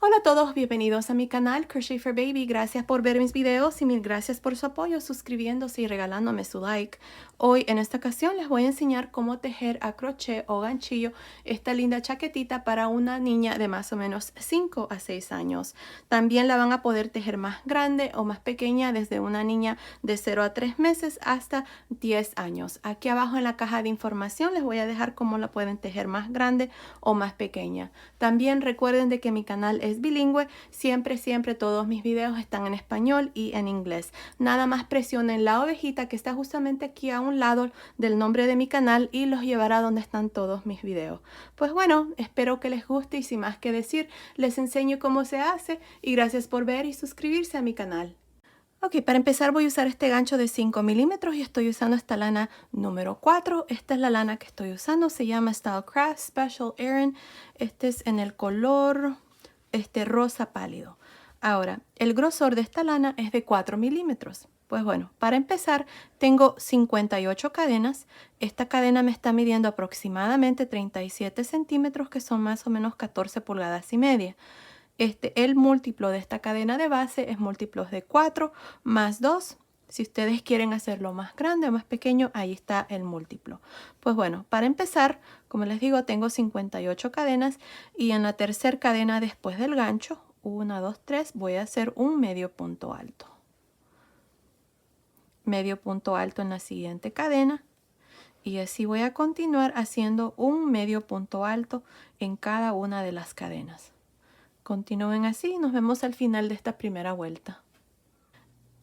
Hola a todos, bienvenidos a mi canal Crochet for Baby. Gracias por ver mis videos y mil gracias por su apoyo suscribiéndose y regalándome su like. Hoy en esta ocasión les voy a enseñar cómo tejer a crochet o ganchillo esta linda chaquetita para una niña de más o menos 5 a 6 años. También la van a poder tejer más grande o más pequeña, desde una niña de 0 a 3 meses hasta 10 años. Aquí abajo en la caja de información les voy a dejar cómo la pueden tejer más grande o más pequeña. También recuerden de que mi canal es bilingüe, siempre todos mis videos están en español y en inglés. Nada más presionen la ovejita que está justamente aquí a un lado del nombre de mi canal y los llevará donde están todos mis videos. Pues bueno, espero que les guste y sin más que decir, les enseño cómo se hace y gracias por ver y suscribirse a mi canal. Ok, para empezar voy a usar este gancho de 5 milímetros y estoy usando esta lana número 4. Esta es la lana que estoy usando, se llama Stylecraft Special Aran. Este es en el color rosa pálido. Ahora, el grosor de esta lana es de 4 milímetros. Pues bueno, para empezar tengo 58 cadenas. Esta cadena me está midiendo aproximadamente 37 centímetros, que son más o menos 14 pulgadas y media. El múltiplo de esta cadena de base es múltiplos de 4 más 2. Si ustedes quieren hacerlo más grande o más pequeño, ahí está el múltiplo. Pues bueno, para empezar, como les digo, tengo 58 cadenas y en la tercera cadena después del gancho, 1, 2, 3, voy a hacer un medio punto alto. Medio punto alto en la siguiente cadena y así voy a continuar haciendo un medio punto alto en cada una de las cadenas. Continúen así y nos vemos al final de esta primera vuelta.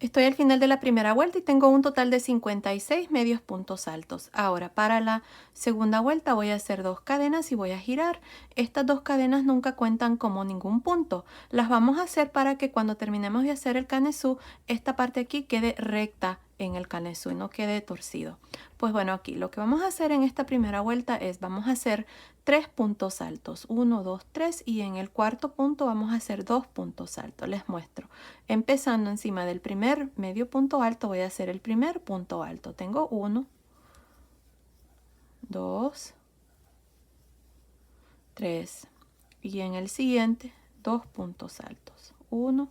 Estoy al final de la primera vuelta y tengo un total de 56 medios puntos altos. Ahora para la segunda vuelta voy a hacer 2 cadenas y voy a girar. Estas 2 cadenas nunca cuentan como ningún punto. Las vamos a hacer para que cuando terminemos de hacer el canesú, esta parte aquí quede recta en el canesú y no quede torcido. Pues bueno, aquí lo que vamos a hacer en esta primera vuelta es vamos a hacer 3 puntos altos, 1, 2, 3, y en el cuarto punto vamos a hacer 2 puntos altos. Les muestro. Empezando encima del primer medio punto alto voy a hacer el primer punto alto. Tengo 1, 2, 3 y en el siguiente 2 puntos altos, 1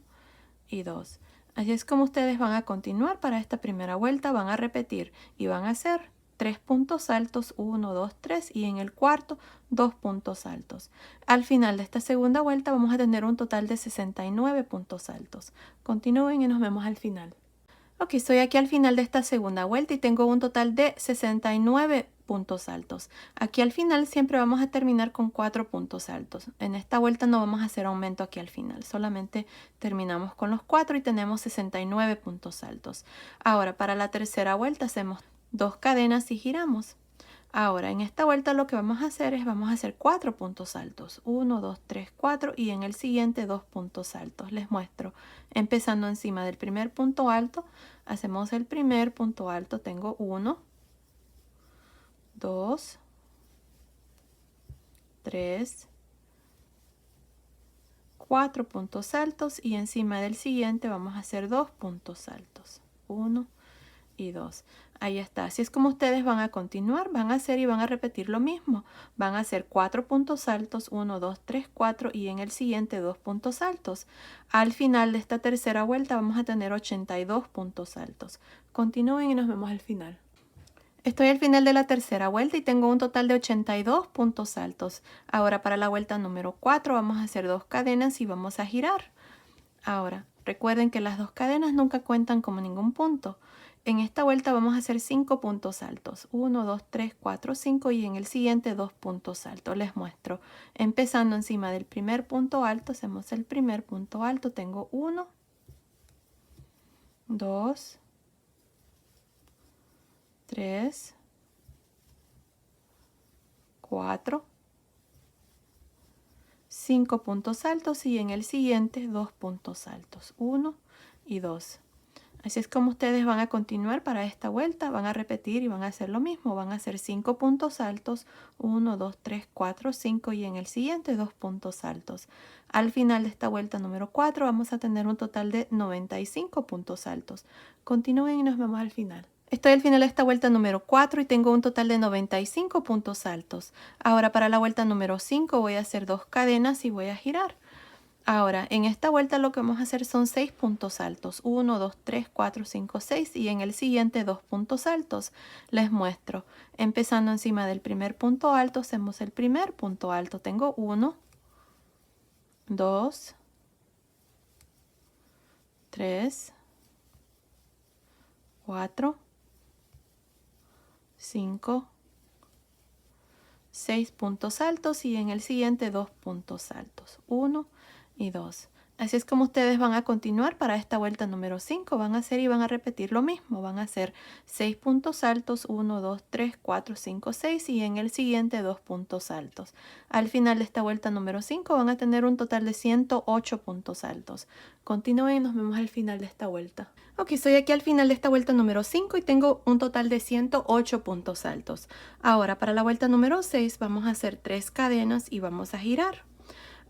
y 2. Así es como ustedes van a continuar para esta primera vuelta. Van a repetir y van a hacer 3 puntos altos, 1, 2, 3 y en el cuarto 2 puntos altos. Al final de esta segunda vuelta vamos a tener un total de 69 puntos altos. Continúen y nos vemos al final. Ok, estoy aquí al final de esta segunda vuelta y tengo un total de 69 puntos altos. Aquí al final siempre vamos a terminar con 4 puntos altos. En esta vuelta no vamos a hacer aumento aquí al final, solamente terminamos con los 4 y tenemos 69 puntos altos. Ahora para la tercera vuelta hacemos 2 cadenas y giramos. Ahora en esta vuelta lo que vamos a hacer es vamos a hacer 4 puntos altos, 1, 2, 3, 4 y en el siguiente 2 puntos altos. Les muestro, empezando encima del primer punto alto, hacemos el primer punto alto. Tengo 1, 2, 3, 4 puntos altos y encima del siguiente vamos a hacer 2 puntos altos, 1 y 2. Ahí está. Así es como ustedes van a continuar, van a hacer y van a repetir lo mismo. Van a hacer 4 puntos altos, 1, 2, 3, 4 y en el siguiente 2 puntos altos. Al final de esta tercera vuelta vamos a tener 82 puntos altos. Continúen y nos vemos al final. Estoy al final de la tercera vuelta y tengo un total de 82 puntos altos. Ahora para la vuelta número 4 vamos a hacer 2 cadenas y vamos a girar. Ahora, recuerden que las 2 cadenas nunca cuentan como ningún punto. En esta vuelta vamos a hacer 5 puntos altos. 1, 2, 3, 4, 5 y en el siguiente 2 puntos altos. Les muestro. Empezando encima del primer punto alto, hacemos el primer punto alto. Tengo 1, 2, 3, 4, 5 puntos altos y en el siguiente 2 puntos altos. 1 y 2. Así es como ustedes van a continuar para esta vuelta, van a repetir y van a hacer lo mismo. Van a hacer 5 puntos altos, 1, 2, 3, 4, 5 y en el siguiente 2 puntos altos. Al final de esta vuelta número 4 vamos a tener un total de 95 puntos altos. Continúen y nos vemos al final. Estoy al final de esta vuelta número 4 y tengo un total de 95 puntos altos. Ahora para la vuelta número 5 voy a hacer 2 cadenas y voy a girar. Ahora, en esta vuelta lo que vamos a hacer son 6 puntos altos. 1, 2, 3, 4, 5, 6 y en el siguiente 2 puntos altos. Les muestro. Empezando encima del primer punto alto, hacemos el primer punto alto. Tengo 1, 2, 3, 4, 5, 6 puntos altos y en el siguiente 2 puntos altos. 1 y 2. Así es como ustedes van a continuar para esta vuelta número 5. Van a hacer y van a repetir lo mismo. Van a hacer 6 puntos altos, 1, 2, 3, 4, 5, 6 y en el siguiente 2 puntos altos. Al final de esta vuelta número 5 van a tener un total de 108 puntos altos. Continúen y nos vemos al final de esta vuelta. Ok, estoy aquí al final de esta vuelta número 5 y tengo un total de 108 puntos altos. Ahora para la vuelta número 6 vamos a hacer 3 cadenas y vamos a girar.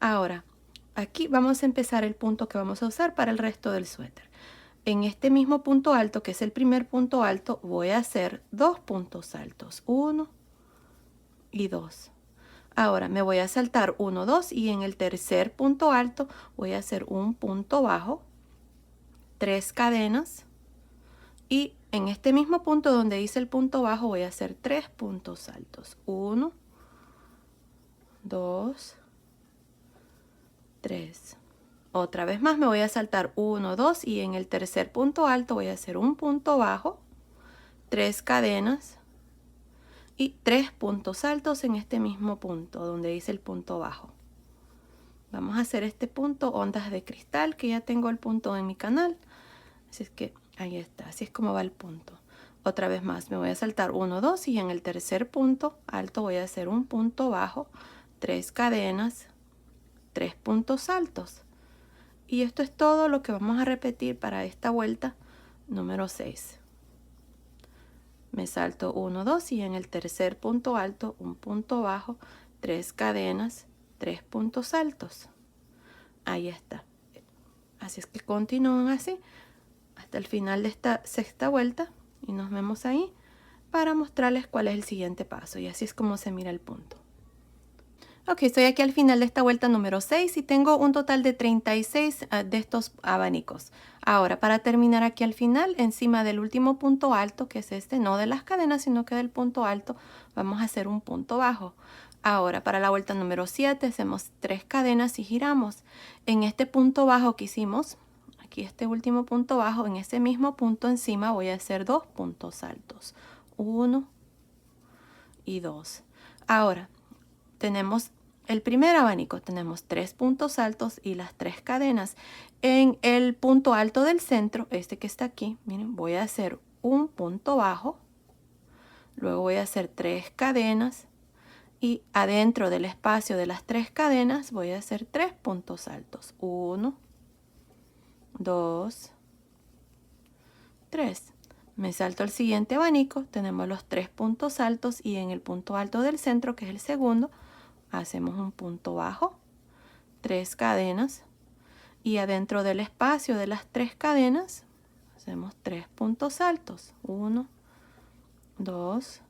Ahora, aquí vamos a empezar el punto que vamos a usar para el resto del suéter. En este mismo punto alto, que es el primer punto alto, voy a hacer 2 puntos altos. 1 y 2. Ahora me voy a saltar 1, 2 y en el tercer punto alto voy a hacer un punto bajo, 3 cadenas y en este mismo punto donde hice el punto bajo voy a hacer 3 puntos altos. 1, 2, 3. Otra vez más me voy a saltar 1, 2 y en el tercer punto alto voy a hacer un punto bajo, 3 cadenas y 3 puntos altos en este mismo punto donde hice el punto bajo. Vamos a hacer este punto ondas de cristal, que ya tengo el punto en mi canal. Así es que ahí está, así es como va el punto. Otra vez más, me voy a saltar 1, 2 y en el tercer punto alto voy a hacer un punto bajo, 3 cadenas, 3 puntos altos. Y esto es todo lo que vamos a repetir para esta vuelta número 6. Me salto 1, 2 y en el tercer punto alto un punto bajo, 3 cadenas, 3 puntos altos. Ahí está. Así es que continúan así hasta el final de esta sexta vuelta y nos vemos ahí para mostrarles cuál es el siguiente paso y así es como se mira el punto. Ok, estoy aquí al final de esta vuelta número 6 y tengo un total de 36 de estos abanicos. Ahora, para terminar aquí al final, encima del último punto alto, que es este, no de las cadenas, sino que del punto alto, vamos a hacer un punto bajo. Ahora, para la vuelta número 7, hacemos 3 cadenas y giramos. En este punto bajo que hicimos, aquí este último punto bajo, en ese mismo punto encima voy a hacer 2 puntos altos. 1 y 2. Ahora, tenemos el primer abanico, tenemos 3 puntos altos y las 3 cadenas. En el punto alto del centro, este que está aquí, miren, voy a hacer un punto bajo, luego voy a hacer 3 cadenas y adentro del espacio de las 3 cadenas voy a hacer 3 puntos altos. 1, 2, 3. Me salto al siguiente abanico, tenemos los 3 puntos altos y en el punto alto del centro, que es el segundo, hacemos un punto bajo, 3 cadenas y adentro del espacio de las 3 cadenas hacemos 3 puntos altos. 1, 2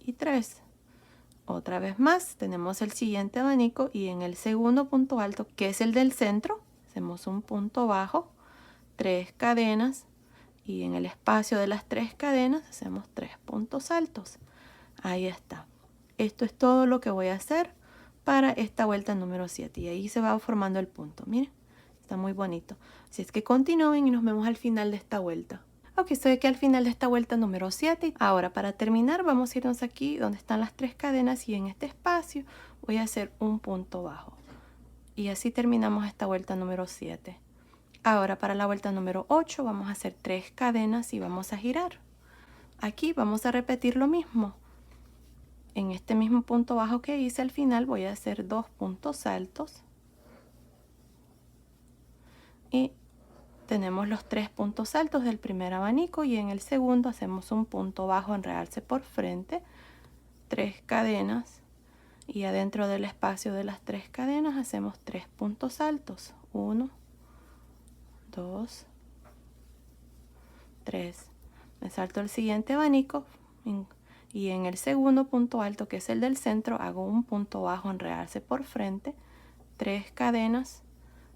y 3. Otra vez más tenemos el siguiente abanico y en el segundo punto alto, que es el del centro, hacemos un punto bajo, 3 cadenas y en el espacio de las 3 cadenas hacemos 3 puntos altos. Ahí está. Esto es todo lo que voy a hacer para esta vuelta número 7 y ahí se va formando el punto. Miren, está muy bonito. Así es que continúen y nos vemos al final de esta vuelta. Ok, estoy aquí al final de esta vuelta número 7. Ahora para terminar vamos a irnos aquí donde están las 3 cadenas y en este espacio voy a hacer un punto bajo. Y así terminamos esta vuelta número 7. Ahora para la vuelta número 8 vamos a hacer 3 cadenas y vamos a girar. Aquí vamos a repetir lo mismo. En este mismo punto bajo que hice al final voy a hacer 2 puntos altos y tenemos los 3 puntos altos del primer abanico y en el segundo hacemos un punto bajo en realce por frente, 3 cadenas y adentro del espacio de las 3 cadenas hacemos 3 puntos altos. 1, 2, 3. Me salto el siguiente abanico y en el segundo punto alto, que es el del centro, hago un punto bajo en realce por frente, 3 cadenas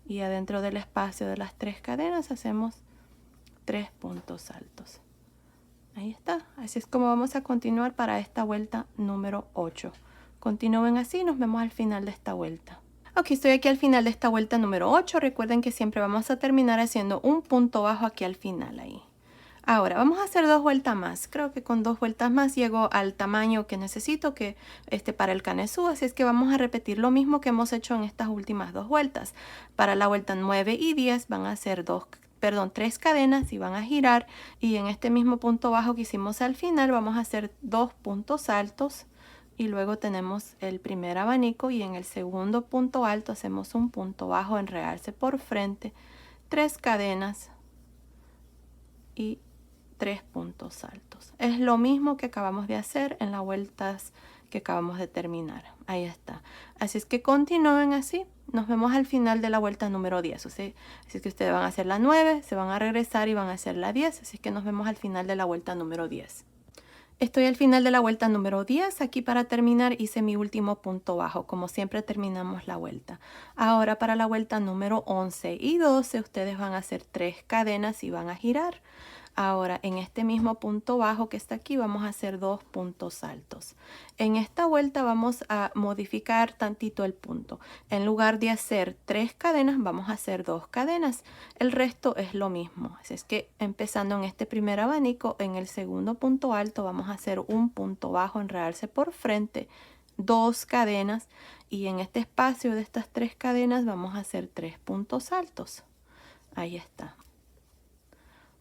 y adentro del espacio de las 3 cadenas hacemos 3 puntos altos. Ahí está. Así es como vamos a continuar para esta vuelta número 8. Continúen así, nos vemos al final de esta vuelta. Ok, estoy aquí al final de esta vuelta número 8. Recuerden que siempre vamos a terminar haciendo un punto bajo aquí al final ahí. Ahora vamos a hacer 2 vueltas más. Creo que con 2 vueltas más llego al tamaño que necesito para el canesú. Así es que vamos a repetir lo mismo que hemos hecho en estas últimas 2 vueltas. Para la vuelta 9 y 10 van a ser 3 cadenas y van a girar. Y en este mismo punto bajo que hicimos al final vamos a hacer 2 puntos altos. Y luego tenemos el primer abanico y en el segundo punto alto hacemos un punto bajo en realce por frente, 3 cadenas y 3 puntos altos. Es lo mismo que acabamos de hacer en las vueltas que acabamos de terminar. Ahí está. Así es que continúen así. Nos vemos al final de la vuelta número 10. Así es que ustedes van a hacer la 9, se van a regresar y van a hacer la 10. Así es que nos vemos al final de la vuelta número 10. Estoy al final de la vuelta número 10. Aquí para terminar hice mi último punto bajo. Como siempre terminamos la vuelta. Ahora para la vuelta número 11 y 12 ustedes van a hacer 3 cadenas y van a girar. Ahora en este mismo punto bajo que está aquí vamos a hacer 2 puntos altos. En esta vuelta vamos a modificar tantito el punto. En lugar de hacer 3 cadenas vamos a hacer 2 cadenas. El resto es lo mismo. Así es que empezando en este primer abanico, en el segundo punto alto vamos a hacer un punto bajo en realce por frente, 2 cadenas y en este espacio de estas 3 cadenas vamos a hacer 3 puntos altos. Ahí está.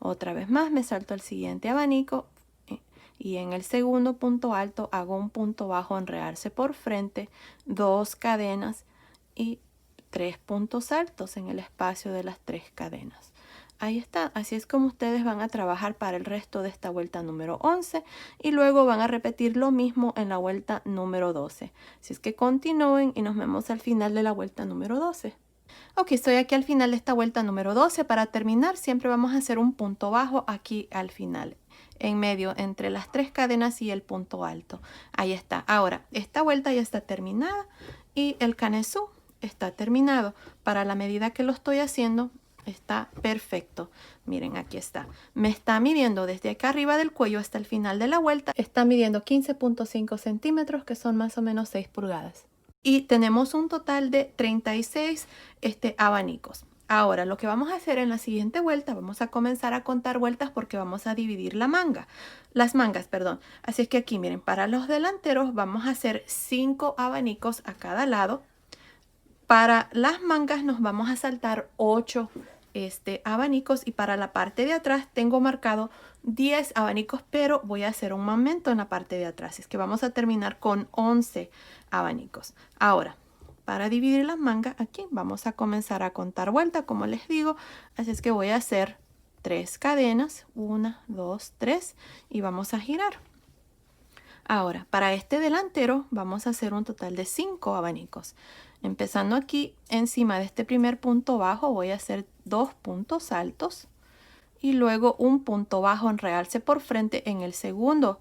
Otra vez más me salto al siguiente abanico y en el segundo punto alto hago un punto bajo en realce por frente, 2 cadenas y 3 puntos altos en el espacio de las 3 cadenas. Ahí está, así es como ustedes van a trabajar para el resto de esta vuelta número 11 y luego van a repetir lo mismo en la vuelta número 12. Así es que continúen y nos vemos al final de la vuelta número 12. Ok, estoy aquí al final de esta vuelta número 12. Para terminar, siempre vamos a hacer un punto bajo aquí al final, en medio, entre las 3 cadenas y el punto alto. Ahí está. Ahora, esta vuelta ya está terminada y el canesú está terminado. Para la medida que lo estoy haciendo, está perfecto. Miren, aquí está. Me está midiendo desde acá arriba del cuello hasta el final de la vuelta. Está midiendo 15.5 centímetros, que son más o menos 6 pulgadas. Y tenemos un total de 36 abanicos. Ahora lo que vamos a hacer en la siguiente vuelta, vamos a comenzar a contar vueltas porque vamos a dividir las mangas, perdón. Así es que aquí miren, para los delanteros vamos a hacer 5 abanicos a cada lado. Para las mangas nos vamos a saltar 8 abanicos y para la parte de atrás tengo marcado 10 abanicos, pero voy a hacer un aumento en la parte de atrás. Es que vamos a terminar con 11 abanicos. Ahora, para dividir las mangas aquí vamos a comenzar a contar vuelta, como les digo. Así es que voy a hacer 3 cadenas, 1, 2, 3 y vamos a girar. Ahora, para este delantero vamos a hacer un total de 5 abanicos. Empezando aquí encima de este primer punto bajo voy a hacer 2 puntos altos y luego un punto bajo en realce por frente en el segundo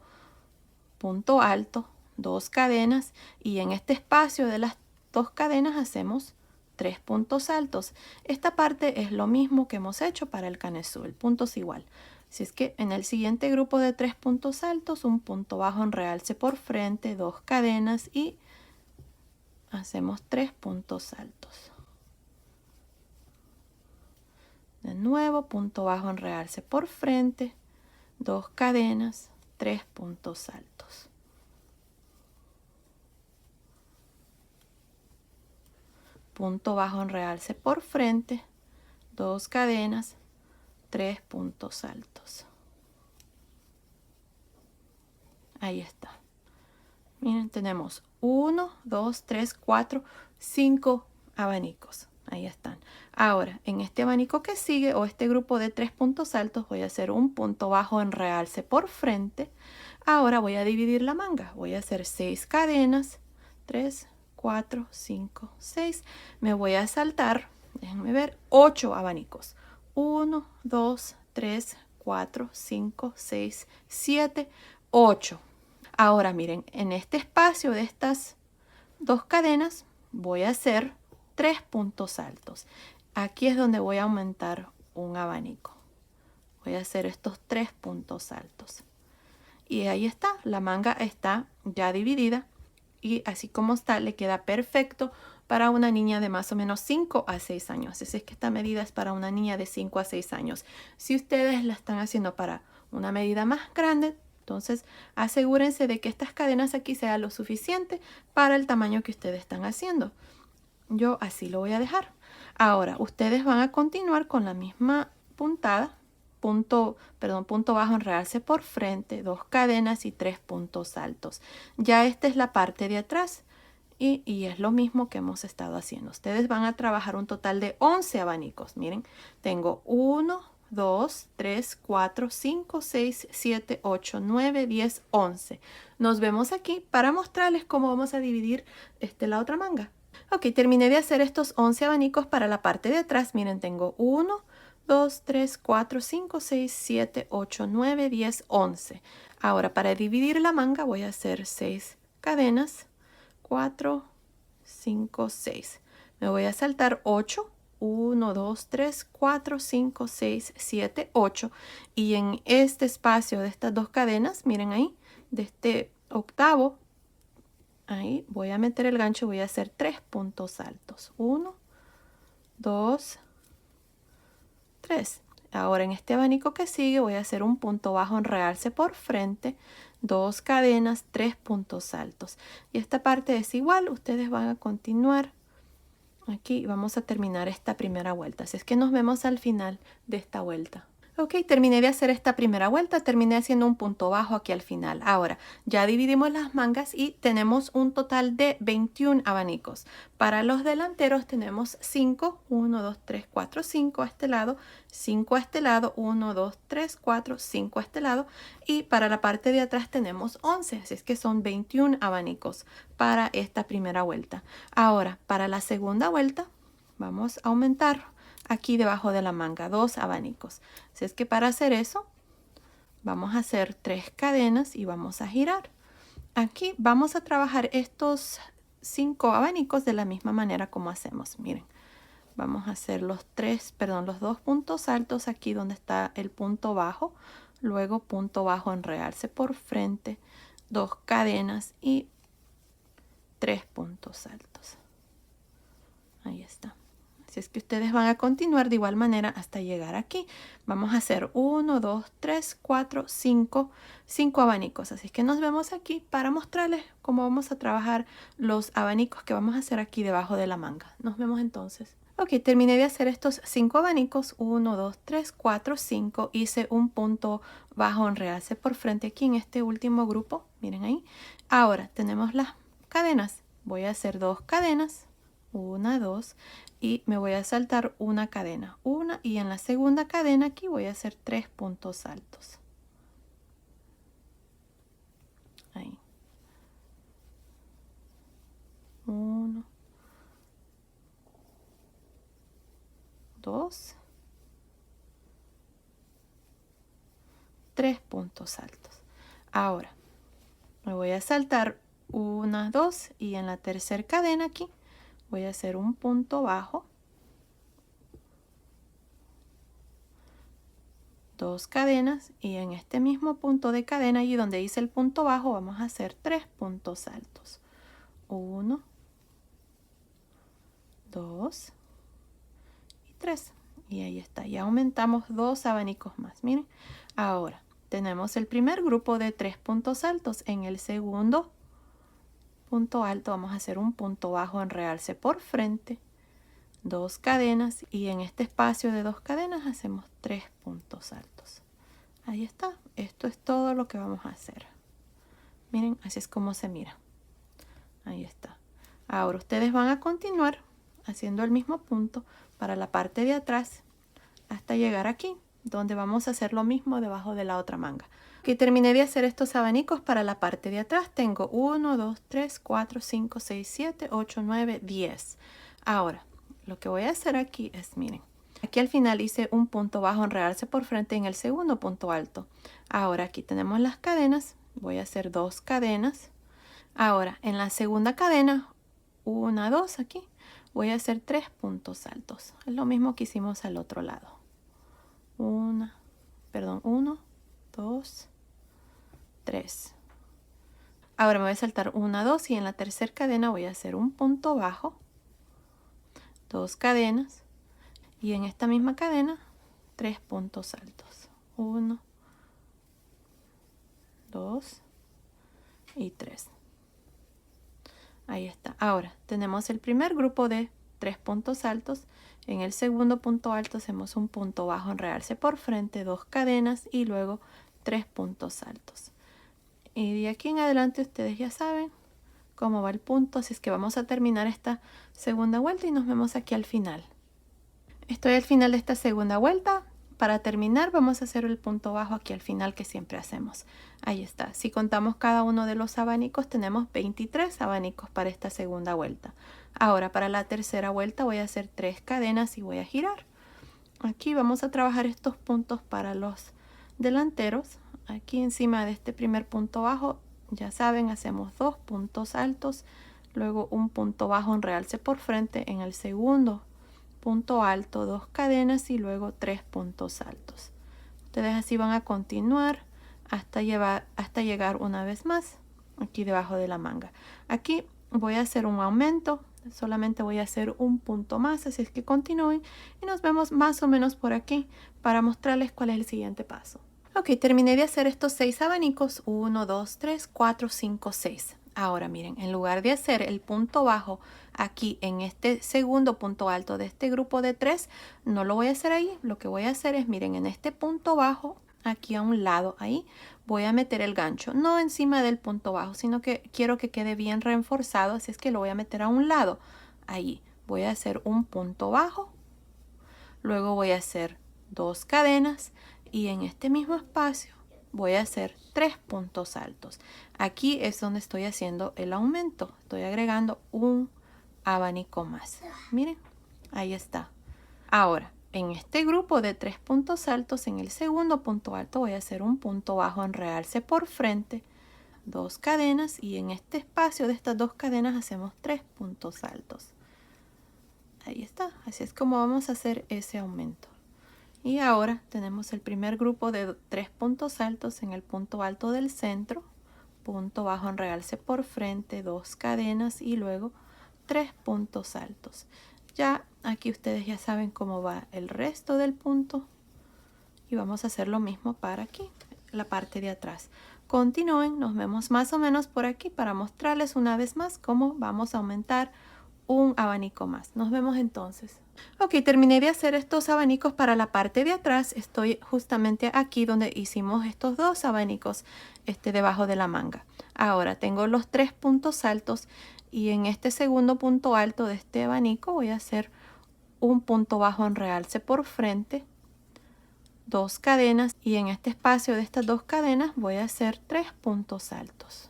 punto alto, 2 cadenas y en este espacio de las 2 cadenas hacemos 3 puntos altos. Esta parte es lo mismo que hemos hecho para el canesú, el punto es igual. Así es que en el siguiente grupo de 3 puntos altos, un punto bajo en realce por frente, 2 cadenas y hacemos 3 puntos altos. De nuevo, punto bajo en realce por frente, 2 cadenas, 3 puntos altos. Punto bajo en realce por frente, 2 cadenas, 3 puntos altos. Ahí está. Miren, tenemos 1, 2, 3, 4, 5 abanicos. Ahí están. Ahora, en este abanico que sigue o este grupo de 3 puntos altos voy a hacer un punto bajo en realce por frente. Ahora voy a dividir la manga. Voy a hacer 6 cadenas. 3, 4, 5, 6. Me voy a saltar, déjenme ver, 8 abanicos. 1, 2, 3, 4, 5, 6, 7, 8. Ahora miren, en este espacio de estas 2 cadenas voy a hacer 3 puntos altos. aquí es donde voy a aumentar un abanico. Voy a hacer estos 3 puntos altos. Y ahí está, la manga está ya dividida y así como está le queda perfecto para una niña de más o menos 5 a 6 años. Así es que esta medida es para una niña de 5 a 6 años. Si ustedes la están haciendo para una medida más grande, entonces asegúrense de que estas cadenas aquí sean lo suficiente para el tamaño que ustedes están haciendo. Yo así lo voy a dejar. Ahora, ustedes van a continuar con la misma puntada, punto bajo, enredarse por frente, 2 cadenas y 3 puntos altos. Ya esta es la parte de atrás y es lo mismo que hemos estado haciendo. Ustedes van a trabajar un total de 11 abanicos. Miren, tengo 1, 2, 3, 4, 5, 6, 7, 8, 9, 10, 11. Nos vemos aquí para mostrarles cómo vamos a dividir la otra manga. Ok, terminé de hacer estos 11 abanicos para la parte de atrás. Miren, tengo 1, 2, 3, 4, 5, 6, 7, 8, 9, 10, 11. Ahora, para dividir la manga voy a hacer 6 cadenas. 4, 5, 6. Me voy a saltar 8. 1, 2, 3, 4, 5, 6, 7, 8. Y en este espacio de estas 2 cadenas, miren ahí, de este octavo, ahí voy a meter el gancho y voy a hacer 3 puntos altos. 1, 2, 3. Ahora en este abanico que sigue voy a hacer un punto bajo, enredarse por frente, 2 cadenas, 3 puntos altos. Y esta parte es igual, ustedes van a continuar aquí. Vamos a terminar esta primera vuelta. Así es que nos vemos al final de esta vuelta. Ok, terminé de hacer esta primera vuelta, terminé haciendo un punto bajo aquí al final. Ahora, ya dividimos las mangas y tenemos un total de 21 abanicos. Para los delanteros tenemos 5, 1, 2, 3, 4, 5 a este lado, 5 a este lado, 1, 2, 3, 4, 5 a este lado. Y para la parte de atrás tenemos 11, así es que son 21 abanicos para esta primera vuelta. Ahora, para la segunda vuelta, vamos a aumentar aquí debajo de la manga 2 abanicos. Así es que para hacer eso vamos a hacer 3 cadenas y vamos a girar. Aquí vamos a trabajar estos 5 abanicos de la misma manera como hacemos. Miren, vamos a hacer los 2 puntos altos aquí donde está el punto bajo, luego punto bajo, enredarse por frente, 2 cadenas y 3 puntos altos. Ahí está. Así es que ustedes van a continuar de igual manera hasta llegar aquí. Vamos a hacer 1, 2, 3, 4, 5 abanicos. Así es que nos vemos aquí para mostrarles cómo vamos a trabajar los abanicos que vamos a hacer aquí debajo de la manga. Nos vemos entonces. Ok, terminé de hacer estos 5 abanicos. 1, 2, 3, 4, 5. Hice un punto bajo, enredarse por frente aquí en este último grupo. Miren ahí. Ahora tenemos las cadenas. Voy a hacer 2 cadenas. 1, 2 y me voy a saltar una cadena, una, y en la segunda cadena aquí voy a hacer 3 puntos altos. Ahí. 1, 2, 3 puntos altos. Ahora me voy a saltar 1, 2 y en la tercera cadena aquí voy a hacer un punto bajo, 2 cadenas y en este mismo punto de cadena, allí donde hice el punto bajo, vamos a hacer 3 puntos altos. 1, 2 y 3. Y ahí está, ya aumentamos 2 abanicos más. Miren, ahora tenemos el primer grupo de 3 puntos altos. En el segundo punto alto vamos a hacer un punto bajo, enredarse por frente, 2 cadenas y en este espacio de 2 cadenas hacemos 3 puntos altos. Ahí está, esto es todo lo que vamos a hacer. Miren, así es como se mira. Ahí está. Ahora ustedes van a continuar haciendo el mismo punto para la parte de atrás hasta llegar aquí, donde vamos a hacer lo mismo debajo de la otra manga. Aquí terminé de hacer estos abanicos para la parte de atrás. Tengo 1, 2, 3, 4, 5, 6, 7, 8, 9, 10. Ahora, lo que voy a hacer aquí es, miren, aquí al final hice un punto bajo, enredarse por frente en el segundo punto alto. Ahora aquí tenemos las cadenas. Voy a hacer 2 cadenas. Ahora, en la segunda cadena, 1, 2 aquí, voy a hacer 3 puntos altos. Es lo mismo que hicimos al otro lado. 1, 2, 3. Ahora me voy a saltar 1, 2 y en la tercera cadena voy a hacer un punto bajo, 2 cadenas y en esta misma cadena 3 puntos altos. 1, 2 y 3. Ahí está. Ahora tenemos el primer grupo de 3 puntos altos. En el segundo punto alto hacemos un punto bajo en realce por frente, 2 cadenas y luego 3 puntos altos. Y de aquí en adelante ustedes ya saben cómo va el punto, así es que vamos a terminar esta segunda vuelta y nos vemos aquí al final. Estoy al final de esta segunda vuelta. Para terminar vamos a hacer el punto bajo aquí al final que siempre hacemos. Ahí está. Si contamos cada uno de los abanicos tenemos 23 abanicos para esta segunda vuelta. Ahora para la tercera vuelta voy a hacer 3 cadenas y voy a girar. Aquí vamos a trabajar estos puntos para los delanteros. Aquí encima de este primer punto bajo, ya saben, hacemos 2 puntos altos, luego un punto bajo en realce por frente. En el segundo punto alto, 2 cadenas y luego 3 puntos altos. Ustedes así van a continuar hasta llegar una vez más aquí debajo de la manga. Aquí voy a hacer un aumento, solamente voy a hacer un punto más, así es que continúen y nos vemos más o menos por aquí para mostrarles cuál es el siguiente paso. Ok, terminé de hacer estos 6 abanicos, 1, 2, 3, 4, 5, 6. Ahora miren, en lugar de hacer el punto bajo aquí en este segundo punto alto de este grupo de 3, no lo voy a hacer ahí. Lo que voy a hacer es, miren, en este punto bajo, aquí a un lado, ahí, voy a meter el gancho. No encima del punto bajo, sino que quiero que quede bien reforzado, así es que lo voy a meter a un lado. Ahí voy a hacer un punto bajo, luego voy a hacer 2 cadenas y en este mismo espacio voy a hacer 3 puntos altos. Aquí es donde estoy haciendo el aumento. Estoy agregando un abanico más. Miren, ahí está. Ahora, en este grupo de 3 puntos altos, en el segundo punto alto voy a hacer un punto bajo en realce por frente, 2 cadenas y en este espacio de estas 2 cadenas hacemos 3 puntos altos. Ahí está. Así es como vamos a hacer ese aumento. Y ahora tenemos el primer grupo de 3 puntos altos en el punto alto del centro, punto bajo en realce por frente, 2 cadenas y luego 3 puntos altos. Ya aquí ustedes ya saben cómo va el resto del punto y vamos a hacer lo mismo para aquí, la parte de atrás. Continúen, nos vemos más o menos por aquí para mostrarles una vez más cómo vamos a aumentar un abanico más. Nos vemos entonces. Ok, terminé de hacer estos abanicos para la parte de atrás. Estoy justamente aquí donde hicimos estos 2 abanicos debajo de la manga. Ahora tengo los 3 puntos altos y en este segundo punto alto de este abanico voy a hacer un punto bajo en realce por frente, 2 cadenas y en este espacio de estas 2 cadenas voy a hacer 3 puntos altos.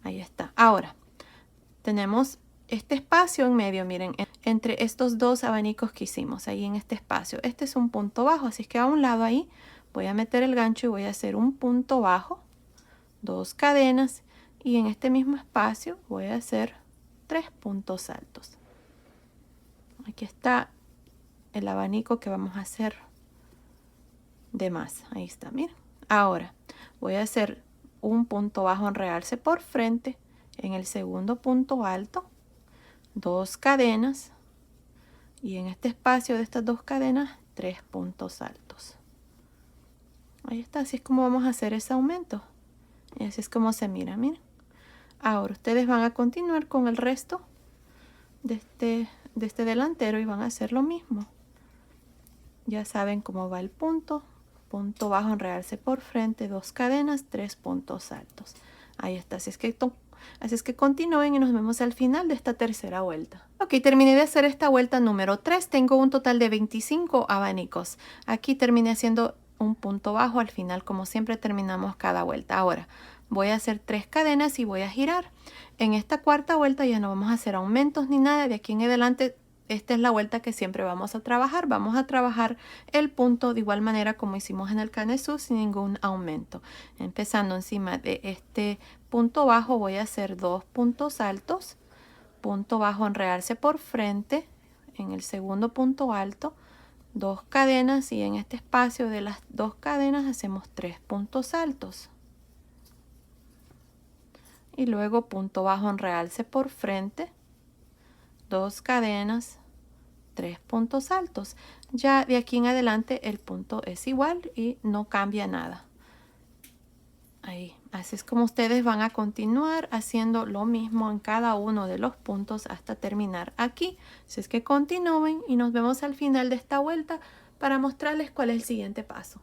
Ahí está. Ahora tenemos este espacio en medio, miren, entre estos 2 abanicos que hicimos ahí en este espacio. Este es un punto bajo, así que a un lado ahí voy a meter el gancho y voy a hacer un punto bajo, 2 cadenas y en este mismo espacio voy a hacer 3 puntos altos. Aquí está el abanico que vamos a hacer de más. Ahí está, miren. Ahora voy a hacer un punto bajo en realce por frente en el segundo punto alto, 2 cadenas y en este espacio de estas 2 cadenas 3 puntos altos. Ahí está, así es como vamos a hacer ese aumento y así es como se mira, miren. Ahora ustedes van a continuar con el resto de este delantero y van a hacer lo mismo. Ya saben cómo va el punto bajo en realce por frente, 2 cadenas, 3 puntos altos. Ahí está, así es que continúen y nos vemos al final de esta tercera vuelta. Ok, terminé de hacer esta vuelta número 3. Tengo un total de 25 abanicos. Aquí terminé haciendo un punto bajo al final, como siempre terminamos cada vuelta. Ahora voy a hacer 3 cadenas y voy a girar. En esta cuarta vuelta ya no vamos a hacer aumentos ni nada. De aquí en adelante esta es la vuelta que siempre vamos a trabajar. Vamos a trabajar el punto de igual manera como hicimos en el canesú, sin ningún aumento. Empezando encima de este punto bajo voy a hacer 2 puntos altos, punto bajo, enredarse por frente, en el segundo punto alto, 2 cadenas y en este espacio de las 2 cadenas hacemos 3 puntos altos. Y luego punto bajo, enredarse por frente, 2 cadenas, 3 puntos altos. Ya de aquí en adelante el punto es igual y no cambia nada. Ahí, así es como ustedes van a continuar haciendo lo mismo en cada uno de los puntos hasta terminar aquí. Así es que continúen y nos vemos al final de esta vuelta para mostrarles cuál es el siguiente paso.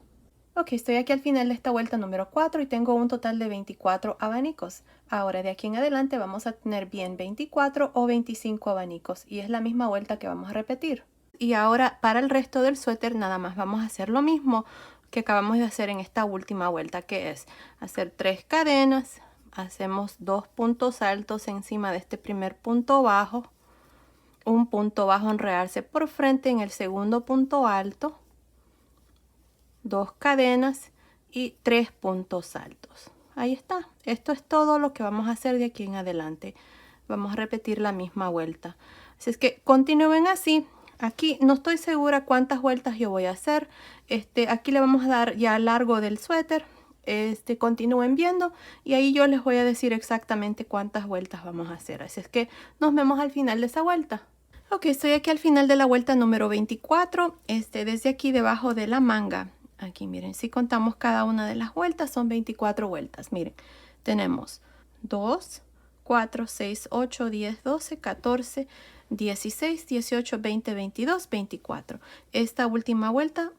Ok, estoy aquí al final de esta vuelta número 4 y tengo un total de 24 abanicos. Ahora de aquí en adelante vamos a tener bien 24 o 25 abanicos y es la misma vuelta que vamos a repetir. Y ahora para el resto del suéter nada más vamos a hacer lo mismo que acabamos de hacer en esta última vuelta, que es hacer 3 cadenas, hacemos 2 puntos altos encima de este primer punto bajo, un punto bajo, enredarse por frente en el segundo punto alto, 2 cadenas y 3 puntos altos. Ahí está. Esto es todo lo que vamos a hacer de aquí en adelante. Vamos a repetir la misma vuelta. Así es que continúen así. Aquí no estoy segura cuántas vueltas yo voy a hacer. Aquí le vamos a dar ya largo del suéter. Continúen viendo y ahí yo les voy a decir exactamente cuántas vueltas vamos a hacer. Así es que nos vemos al final de esa vuelta. Ok, estoy aquí al final de la vuelta número 24. Desde aquí debajo de la manga. Aquí miren, si contamos cada una de las vueltas son 24 vueltas. Miren, tenemos 2, 4, 6, 8, 10, 12, 14, 16, 18, 20, 22, 24. Esta última vuelta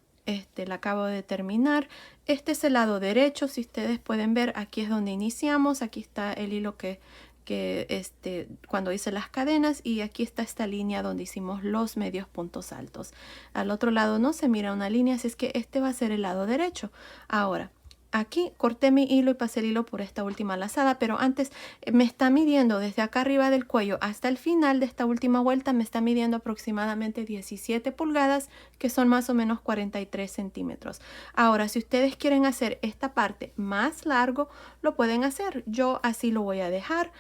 la acabo de terminar. Este es el lado derecho. Si ustedes pueden ver, aquí es donde iniciamos. Aquí está el hilo que cuando hice las cadenas y aquí está esta línea donde hicimos los medios puntos altos. Al otro lado no se mira una línea, así es que este va a ser el lado derecho. Ahora, aquí corté mi hilo y pasé el hilo por esta última lazada, pero antes me está midiendo desde acá arriba del cuello hasta el final de esta última vuelta, me está midiendo aproximadamente 17 pulgadas, que son más o menos 43 centímetros. Ahora, si ustedes quieren hacer esta parte más largo, lo pueden hacer. Yo así lo voy a dejar.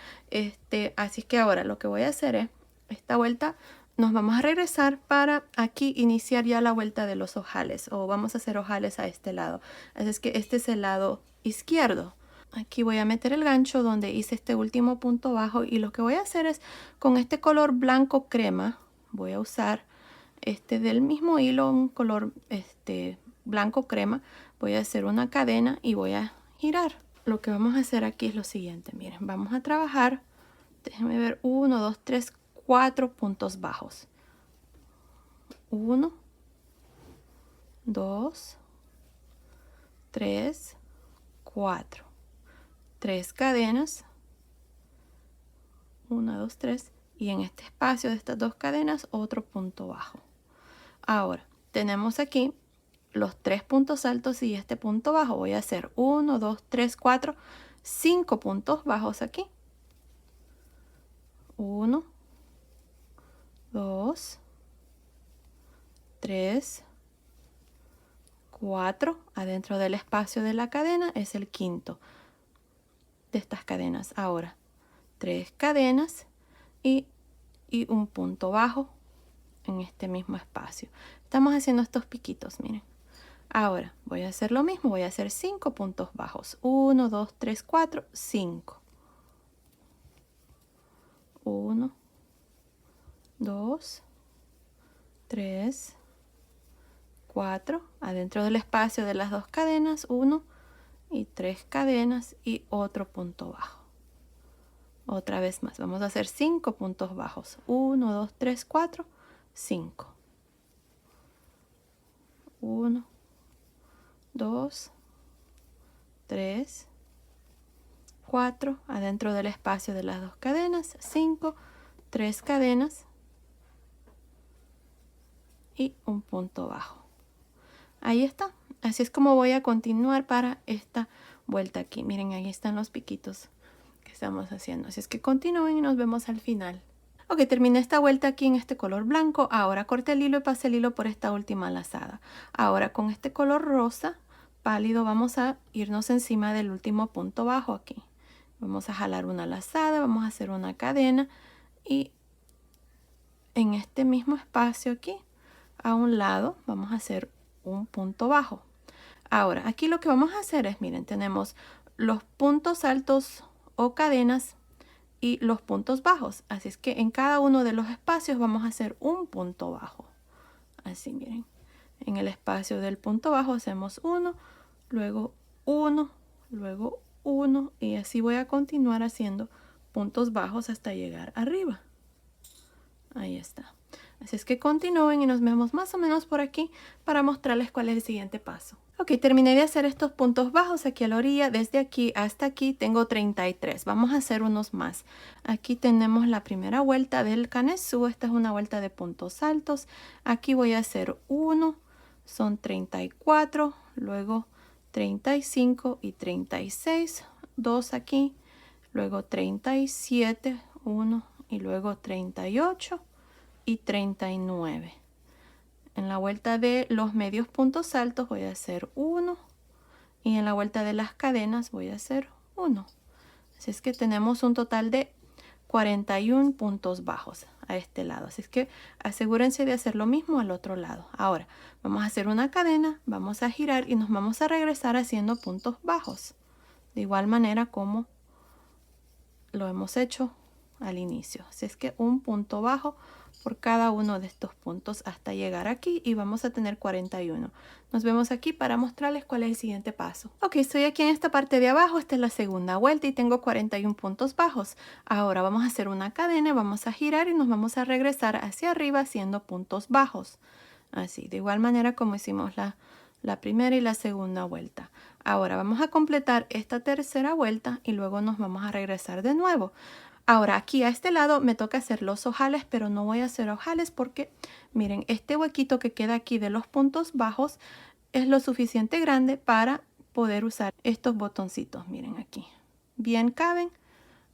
Así que ahora lo que voy a hacer es, esta vuelta nos vamos a regresar para aquí iniciar ya la vuelta de los ojales, o vamos a hacer ojales a este lado. Así es que este es el lado izquierdo. Aquí voy a meter el gancho donde hice este último punto bajo y lo que voy a hacer es con este color blanco crema, voy a usar del mismo hilo, un color blanco crema, voy a hacer una cadena y voy a girar. Lo que vamos a hacer aquí es lo siguiente, miren, vamos a trabajar, déjenme ver, 1, 2, 3, 4 puntos bajos. 1, 2, 3, 4. 3 cadenas. 1, 2, 3. Y en este espacio de estas 2 cadenas, otro punto bajo. Ahora, tenemos aquí los 3 puntos altos y este punto bajo. Voy a hacer 1, 2, 3, 4, 5 puntos bajos aquí. 1, 2, 3, 4. Adentro del espacio de la cadena es el quinto de estas cadenas. Ahora, 3 cadenas y un punto bajo en este mismo espacio. Estamos haciendo estos piquitos, miren. Ahora voy a hacer lo mismo, voy a hacer 5 puntos bajos. 1, 2, 3, 4, 5. 1, 2, 3, 4. Adentro del espacio de las 2 cadenas, 1 y 3 cadenas y otro punto bajo. Otra vez más, vamos a hacer 5 puntos bajos. 1, 2, 3, 4, 5. 1, 2, 3, 4. Adentro del espacio de las 2 cadenas, 5, 3 cadenas y un punto bajo. Ahí está. Así es como voy a continuar para esta vuelta aquí. Miren, ahí están los piquitos que estamos haciendo. Así es que continúen y nos vemos al final. Ok, terminé esta vuelta aquí en este color blanco. Ahora corté el hilo y pasé el hilo por esta última lazada. Ahora con este color rosa pálido vamos a irnos encima del último punto bajo aquí. Vamos a jalar una lazada, vamos a hacer una cadena y en este mismo espacio aquí a un lado vamos a hacer un punto bajo. Ahora aquí lo que vamos a hacer es, miren, tenemos los puntos altos o cadenas y los puntos bajos. Así es que en cada uno de los espacios vamos a hacer un punto bajo. Así, miren. En el espacio del punto bajo hacemos uno, luego uno, luego uno y así voy a continuar haciendo puntos bajos hasta llegar arriba. Ahí está. Así es que continúen y nos vemos más o menos por aquí para mostrarles cuál es el siguiente paso. Ok, terminé de hacer estos puntos bajos aquí a la orilla. Desde aquí hasta aquí tengo 33. Vamos a hacer unos más. Aquí tenemos la primera vuelta del canesú. Esta es una vuelta de puntos altos. Aquí voy a hacer uno. Son 34. Luego 35 y 36. 2 aquí. Luego 37. 1 y luego 38 y 39. En la vuelta de los medios puntos altos voy a hacer 1 y en la vuelta de las cadenas voy a hacer 1. Así es que tenemos un total de 41 puntos bajos a este lado. Así es que asegúrense de hacer lo mismo al otro lado. Ahora vamos a hacer una cadena, vamos a girar y nos vamos a regresar haciendo puntos bajos. De igual manera como lo hemos hecho al inicio. Así es que un punto bajo por cada uno de estos puntos hasta llegar aquí y vamos a tener 41. Nos vemos aquí para mostrarles cuál es el siguiente paso. Ok, estoy aquí en esta parte de abajo. Esta es la segunda vuelta y tengo 41 puntos bajos. Ahora vamos a hacer una cadena, vamos a girar y nos vamos a regresar hacia arriba haciendo puntos bajos. Así, de igual manera como hicimos la primera y la segunda vuelta. Ahora vamos a completar esta tercera vuelta y luego nos vamos a regresar de nuevo. Ahora aquí a este lado me toca hacer los ojales, pero no voy a hacer ojales porque miren, este huequito que queda aquí de los puntos bajos es lo suficiente grande para poder usar estos botoncitos. Miren aquí, bien caben.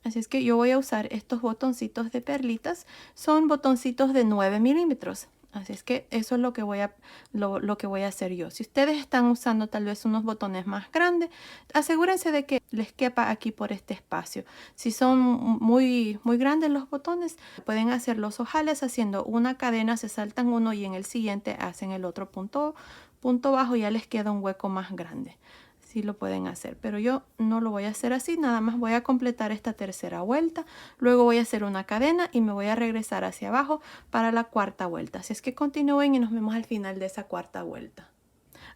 Así es que yo voy a usar estos botoncitos de perlitas. Son botoncitos de 9 milímetros. Así es que eso es lo que voy a hacer yo. Si ustedes están usando tal vez unos botones más grandes, asegúrense de que les quepa aquí por este espacio. Si son muy grandes los botones, pueden hacer los ojales haciendo una cadena, se saltan uno y en el siguiente hacen el otro punto bajo y ya les queda un hueco más grande. Sí lo pueden hacer, pero yo no lo voy a hacer así, nada más voy a completar esta tercera vuelta, luego voy a hacer una cadena y me voy a regresar hacia abajo para la cuarta vuelta. Así es que continúen y nos vemos al final de esa cuarta vuelta.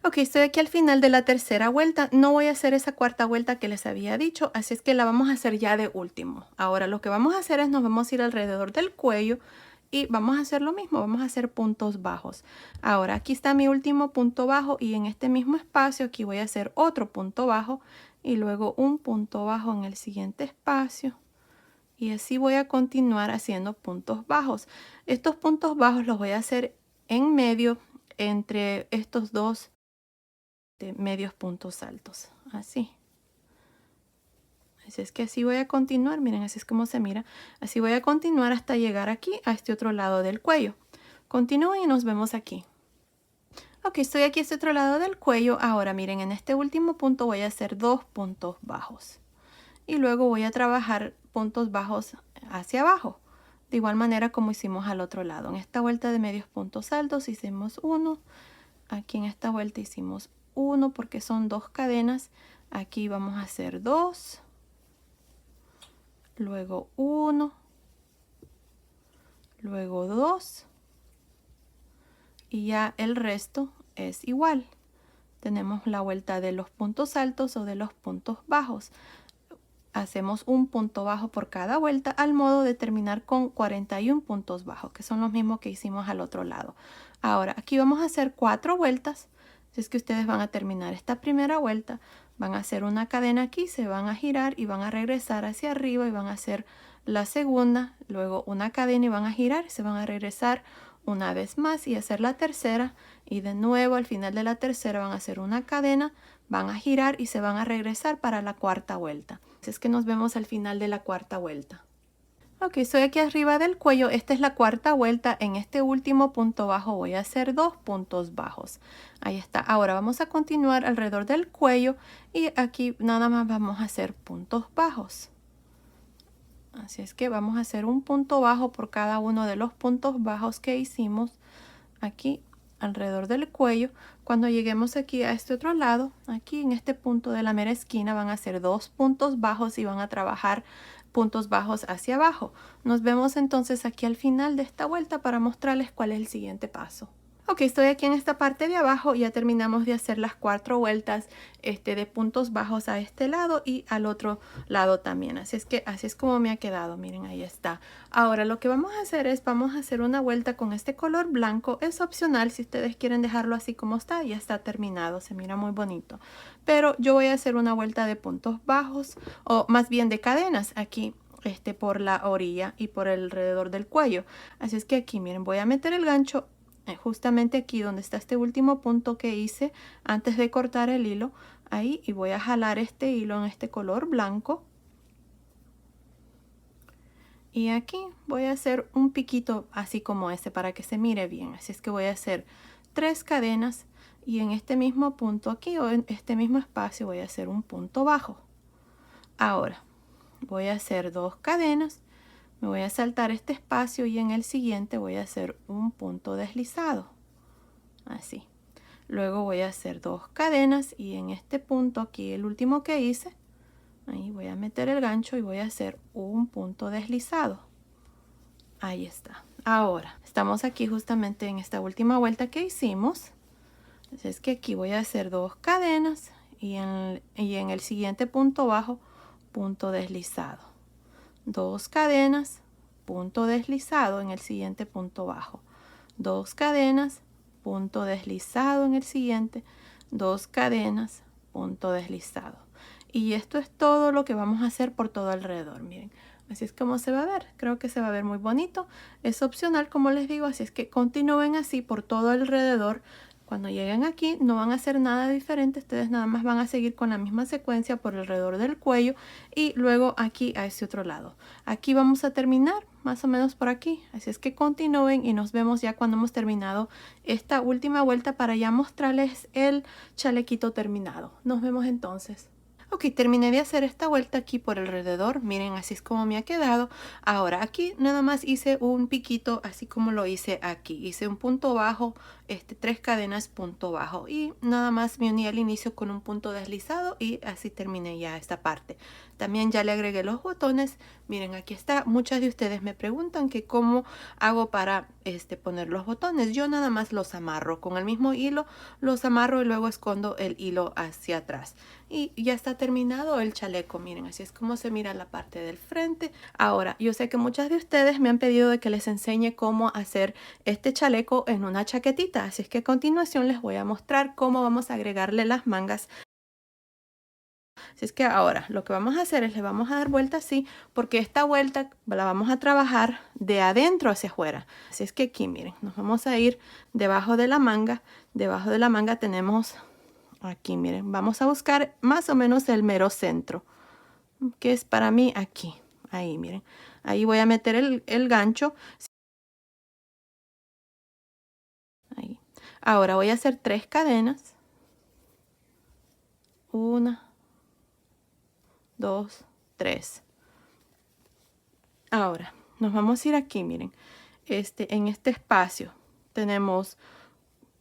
Ok, estoy aquí al final de la tercera vuelta. No voy a hacer esa cuarta vuelta que les había dicho, así es que la vamos a hacer ya de último. Ahora lo que vamos a hacer es nos vamos a ir alrededor del cuello y vamos a hacer lo mismo, vamos a hacer puntos bajos. Ahora aquí está mi último punto bajo y en este mismo espacio aquí voy a hacer otro punto bajo y luego un punto bajo en el siguiente espacio. Y así voy a continuar haciendo puntos bajos. Estos puntos bajos los voy a hacer en medio entre estos dos medios puntos altos. Así. Así es que así voy a continuar, miren, así es como se mira. Así voy a continuar hasta llegar aquí, a este otro lado del cuello. Continúen y nos vemos aquí. Ok, estoy aquí a este otro lado del cuello. Ahora, miren, en este último punto voy a hacer 2 puntos bajos. Y luego voy a trabajar puntos bajos hacia abajo. De igual manera como hicimos al otro lado. En esta vuelta de medios puntos altos hicimos 1. Aquí en esta vuelta hicimos 1 porque son 2 cadenas. Aquí vamos a hacer 2. Luego 1, luego 2 y ya el resto es igual. Tenemos la vuelta de los puntos altos o de los puntos bajos. Hacemos un punto bajo por cada vuelta al modo de terminar con 41 puntos bajos, que son los mismos que hicimos al otro lado. Ahora aquí vamos a hacer 4 vueltas. Así es que ustedes van a terminar esta primera vuelta, van a hacer una cadena aquí, se van a girar y van a regresar hacia arriba y van a hacer la segunda, luego una cadena y van a girar, se van a regresar una vez más y hacer la tercera y de nuevo al final de la tercera van a hacer una cadena, van a girar y se van a regresar para la cuarta vuelta. Así es que nos vemos al final de la cuarta vuelta. Ok, estoy aquí arriba del cuello. Esta es la cuarta vuelta. En este último punto bajo voy a hacer 2 puntos bajos. Ahí está. Ahora vamos a continuar alrededor del cuello y aquí nada más vamos a hacer puntos bajos. Así es que vamos a hacer un punto bajo por cada uno de los puntos bajos que hicimos aquí alrededor del cuello. Cuando lleguemos aquí a este otro lado, aquí en este punto de la mera esquina van a hacer 2 puntos bajos y van a trabajar puntos bajos hacia abajo. Nos vemos entonces aquí al final de esta vuelta para mostrarles cuál es el siguiente paso. Ok, estoy aquí en esta parte de abajo. Ya terminamos de hacer las 4 vueltas de puntos bajos a este lado y al otro lado también. Así es como me ha quedado. Miren, ahí está. Ahora lo que vamos a hacer es, vamos a hacer una vuelta con este color blanco. Es opcional si ustedes quieren dejarlo así como está. Ya está terminado, se mira muy bonito. Pero yo voy a hacer una vuelta de puntos bajos, o más bien de cadenas aquí. Por la orilla y por alrededor del cuello. Así es que aquí, miren, voy a meter el gancho justamente aquí donde está este último punto que hice antes de cortar el hilo, ahí, y voy a jalar este hilo en este color blanco y aquí voy a hacer un piquito así como este para que se mire bien. Así es que voy a hacer 3 cadenas y en este mismo punto aquí, o en este mismo espacio, voy a hacer un punto bajo. Ahora voy a hacer 2 cadenas, me voy a saltar este espacio y en el siguiente voy a hacer un punto deslizado, así. Luego voy a hacer 2 cadenas y en este punto aquí, el último que hice, ahí voy a meter el gancho y voy a hacer un punto deslizado. Ahí está. Ahora estamos aquí justamente en esta última vuelta que hicimos. Así es que aquí voy a hacer 2 cadenas y en el siguiente punto bajo, punto deslizado. 2 cadenas, punto deslizado en el siguiente punto bajo. 2 cadenas, punto deslizado en el siguiente, 2 cadenas, punto deslizado. Y esto es todo lo que vamos a hacer por todo alrededor. Miren, así es como se va a ver. Creo que se va a ver muy bonito. Es opcional, como les digo, así es que continúen así por todo alrededor. Cuando lleguen aquí no van a hacer nada diferente, ustedes nada más van a seguir con la misma secuencia por alrededor del cuello y luego aquí a ese otro lado. Aquí vamos a terminar más o menos por aquí, así es que continúen y nos vemos ya cuando hemos terminado esta última vuelta para ya mostrarles el chalequito terminado. Nos vemos entonces. Ok, terminé de hacer esta vuelta aquí por alrededor. Miren, así es como me ha quedado. Ahora aquí nada más hice un piquito así como lo hice aquí. Hice un punto bajo, 3 cadenas, punto bajo. Y nada más me uní al inicio con un punto deslizado y así terminé ya esta parte. También ya le agregué los botones. Miren, aquí está. Muchas de ustedes me preguntan que cómo hago para poner los botones. Yo nada más los amarro con el mismo hilo. Los amarro y luego escondo el hilo hacia atrás. Y ya está terminado el chaleco. Miren, así es como se mira la parte del frente. Ahora, yo sé que muchas de ustedes me han pedido de que les enseñe cómo hacer este chaleco en una chaquetita. Así es que a continuación les voy a mostrar cómo vamos a agregarle las mangas. Así es que ahora lo que vamos a hacer es le vamos a dar vuelta así, porque esta vuelta la vamos a trabajar de adentro hacia afuera. Así es que aquí, miren, nos vamos a ir debajo de la manga. Debajo de la manga tenemos aquí, miren, vamos a buscar más o menos el mero centro, que es para mí aquí. Ahí, miren, ahí voy a meter el gancho. Ahí. Ahora voy a hacer 3 cadenas. 1, 2, 3. Ahora nos vamos a ir aquí, miren, en este espacio tenemos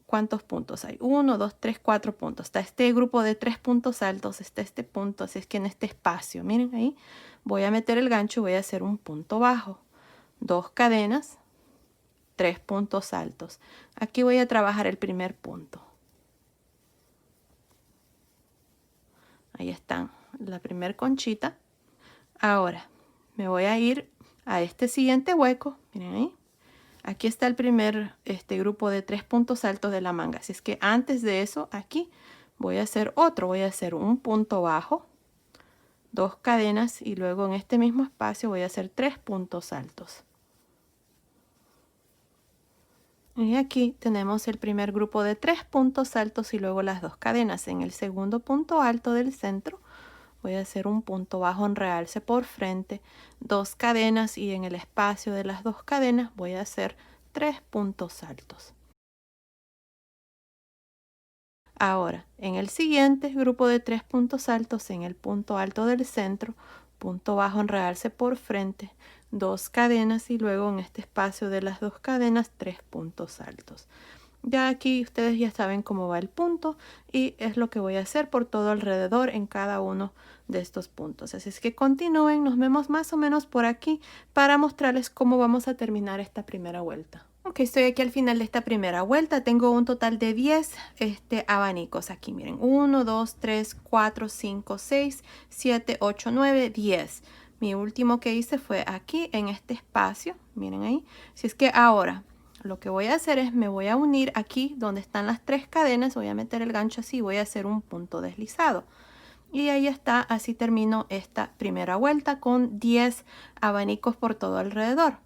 ¿cuántos puntos hay? 1, 2, 3, 4 puntos. Está este grupo de 3 puntos altos, está este punto, así es que en este espacio, miren ahí, voy a meter el gancho y voy a hacer un punto bajo, 2 cadenas, 3 puntos altos. Aquí voy a trabajar el primer punto. Ahí están, la primer conchita. Ahora me voy a ir a este siguiente hueco, miren ahí. Aquí está el primer grupo de 3 puntos altos de la manga. Así es que antes de eso, aquí voy a hacer otro. Voy a hacer un punto bajo, 2 cadenas y luego en este mismo espacio voy a hacer 3 puntos altos. Y aquí tenemos el primer grupo de 3 puntos altos y luego las 2 cadenas. En el segundo punto alto del centro voy a hacer un punto bajo en realce por frente, 2 cadenas y en el espacio de las 2 cadenas voy a hacer 3 puntos altos. Ahora, en el siguiente grupo de 3 puntos altos, en el punto alto del centro, punto bajo en realce por frente, 2 cadenas y luego en este espacio de las 2 cadenas 3 puntos altos. Ya aquí ustedes ya saben cómo va el punto y es lo que voy a hacer por todo alrededor en cada uno de estos puntos. Así es que continúen, nos vemos más o menos por aquí para mostrarles cómo vamos a terminar esta primera vuelta. Ok, estoy aquí al final de esta primera vuelta. Tengo un total de 10 abanicos aquí. Miren, 1, 2, 3, 4, 5, 6, 7, 8, 9, 10. Mi último que hice fue aquí en este espacio. Miren ahí. Si es que ahora lo que voy a hacer es me voy a unir aquí donde están las 3 cadenas. Voy a meter el gancho así y voy a hacer un punto deslizado. Y ahí está, así termino esta primera vuelta con 10 abanicos por todo alrededor.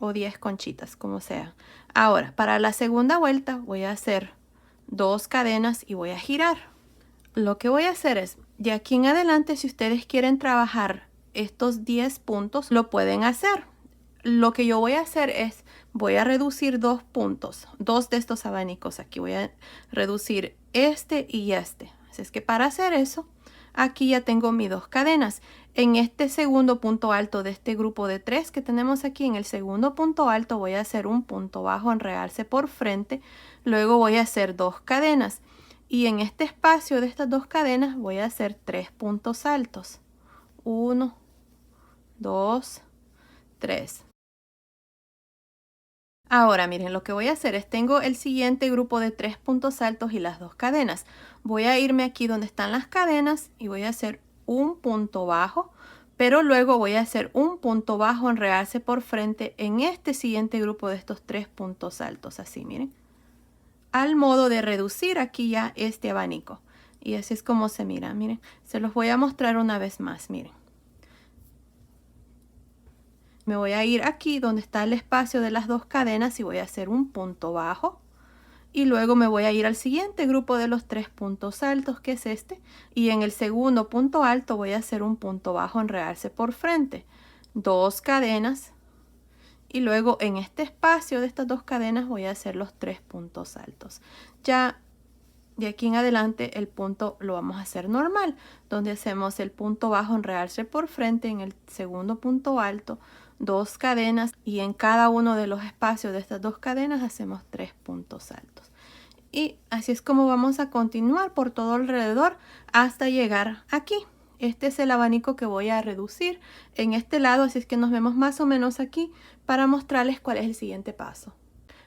O 10 conchitas, como sea. Ahora, para la segunda vuelta voy a hacer 2 cadenas y voy a girar. Lo que voy a hacer es, de aquí en adelante, si ustedes quieren trabajar estos 10 puntos, lo pueden hacer. Lo que yo voy a hacer es, voy a reducir 2 puntos, 2 de estos abanicos aquí. Voy a reducir este y este. Así es que para hacer eso, aquí ya tengo mis 2 cadenas. En este segundo punto alto de este grupo de 3 que tenemos aquí, en el segundo punto alto voy a hacer un punto bajo en realce por frente. Luego voy a hacer 2 cadenas. Y en este espacio de estas 2 cadenas voy a hacer 3 puntos altos. 1, 2, 3. Ahora miren, lo que voy a hacer es, tengo el siguiente grupo de 3 puntos altos y las 2 cadenas. Voy a irme aquí donde están las cadenas y voy a hacer un punto bajo, pero luego voy a hacer un punto bajo en realce por frente en este siguiente grupo de estos 3 puntos altos, así miren, al modo de reducir aquí ya este abanico. Y así es como se mira, miren, se los voy a mostrar una vez más, miren. Me voy a ir aquí donde está el espacio de las 2 cadenas y voy a hacer un punto bajo. Y luego me voy a ir al siguiente grupo de los 3 puntos altos, que es este. Y en el segundo punto alto voy a hacer un punto bajo en realce por frente. 2 cadenas. Y luego en este espacio de estas 2 cadenas voy a hacer los 3 puntos altos. Ya de aquí en adelante el punto lo vamos a hacer normal, donde hacemos el punto bajo en realce por frente en el segundo punto alto, 2 cadenas y en cada uno de los espacios de estas 2 cadenas hacemos 3 puntos altos. Y así es como vamos a continuar por todo alrededor hasta llegar aquí. Este es el abanico que voy a reducir en este lado, así es que nos vemos más o menos aquí para mostrarles cuál es el siguiente paso.